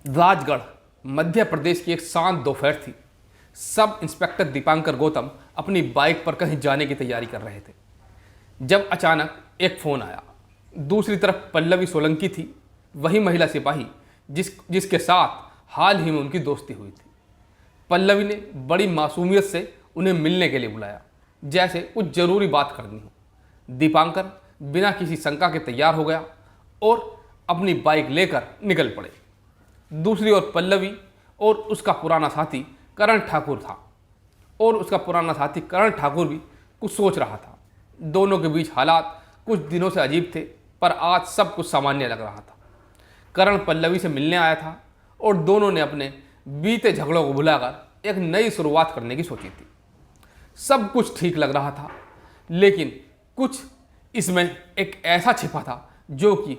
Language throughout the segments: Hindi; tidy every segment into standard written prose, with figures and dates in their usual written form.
राजगढ़ मध्य प्रदेश की एक शांत दोपहर थी। सब इंस्पेक्टर दीपांकर गौतम अपनी बाइक पर कहीं जाने की तैयारी कर रहे थे जब अचानक एक फ़ोन आया। दूसरी तरफ पल्लवी सोलंकी थी, वही महिला सिपाही जिसके साथ हाल ही में उनकी दोस्ती हुई थी। पल्लवी ने बड़ी मासूमियत से उन्हें मिलने के लिए बुलाया, जैसे कुछ ज़रूरी बात करनी हो। दीपांकर बिना किसी शंका के तैयार हो गया और अपनी बाइक लेकर निकल पड़े। दूसरी ओर पल्लवी और उसका पुराना साथी करण ठाकुर था और उसका पुराना साथी करण ठाकुर भी कुछ सोच रहा था। दोनों के बीच हालात कुछ दिनों से अजीब थे, पर आज सब कुछ सामान्य लग रहा था। करण पल्लवी से मिलने आया था और दोनों ने अपने बीते झगड़ों को भुलाकर एक नई शुरुआत करने की सोची थी। सब कुछ ठीक लग रहा था, लेकिन कुछ इसमें एक ऐसा छिपा था जो कि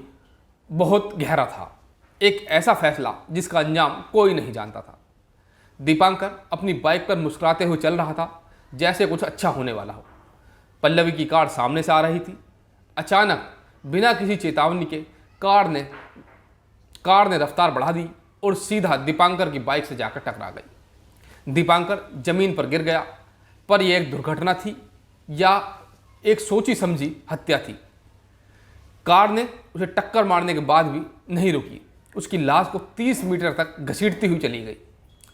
बहुत गहरा था। एक ऐसा फैसला जिसका अंजाम कोई नहीं जानता था। दीपांकर अपनी बाइक पर मुस्कुराते हुए चल रहा था, जैसे कुछ अच्छा होने वाला हो। पल्लवी की कार सामने से आ रही थी। अचानक बिना किसी चेतावनी के कार ने रफ्तार बढ़ा दी और सीधा दीपांकर की बाइक से जाकर टकरा गई। दीपांकर जमीन पर गिर गया, पर यह एक दुर्घटना थी या एक सोची समझी हत्या थी। कार ने उसे टक्कर मारने के बाद भी नहीं रुकी। उसकी लाश को 30 मीटर तक घसीटती हुई चली गई।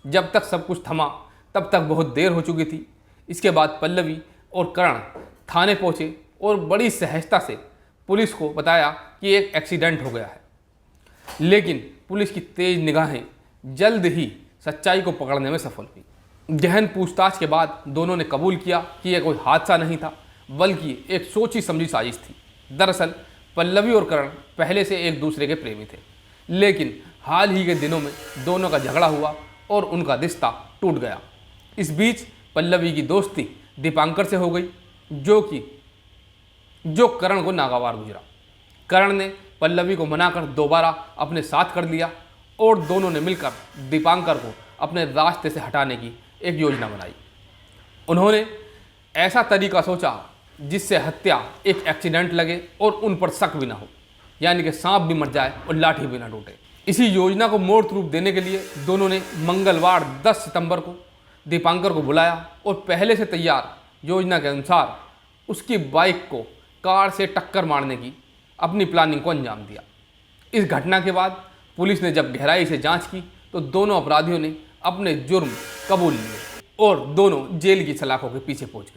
जब तक सब कुछ थमा तब तक बहुत देर हो चुकी थी। इसके बाद पल्लवी और करण थाने पहुंचे और बड़ी सहजता से पुलिस को बताया कि एक एक्सीडेंट हो गया है। लेकिन पुलिस की तेज निगाहें जल्द ही सच्चाई को पकड़ने में सफल हुई। गहन पूछताछ के बाद दोनों ने कबूल किया कि यह कोई हादसा नहीं था, बल्कि एक सोची समझी साजिश थी। दरअसल पल्लवी और करण पहले से एक दूसरे के प्रेमी थे, लेकिन हाल ही के दिनों में दोनों का झगड़ा हुआ और उनका रिश्ता टूट गया। इस बीच पल्लवी की दोस्ती दीपांकर से हो गई, जो करण को नागवार गुजरा। करण ने पल्लवी को मनाकर दोबारा अपने साथ कर लिया और दोनों ने मिलकर दीपांकर को अपने रास्ते से हटाने की एक योजना बनाई। उन्होंने ऐसा तरीका सोचा जिससे हत्या एक एक्सीडेंट लगे और उन पर शक भी ना हो, यानी कि सांप भी मर जाए और लाठी भी ना टूटे। इसी योजना को मूर्त रूप देने के लिए दोनों ने मंगलवार 10 सितंबर को दीपांकर को बुलाया और पहले से तैयार योजना के अनुसार उसकी बाइक को कार से टक्कर मारने की अपनी प्लानिंग को अंजाम दिया। इस घटना के बाद पुलिस ने जब गहराई से जांच की तो दोनों अपराधियों ने अपने जुर्म कबूल लिए और दोनों जेल की सलाखों के पीछे पहुंच गए।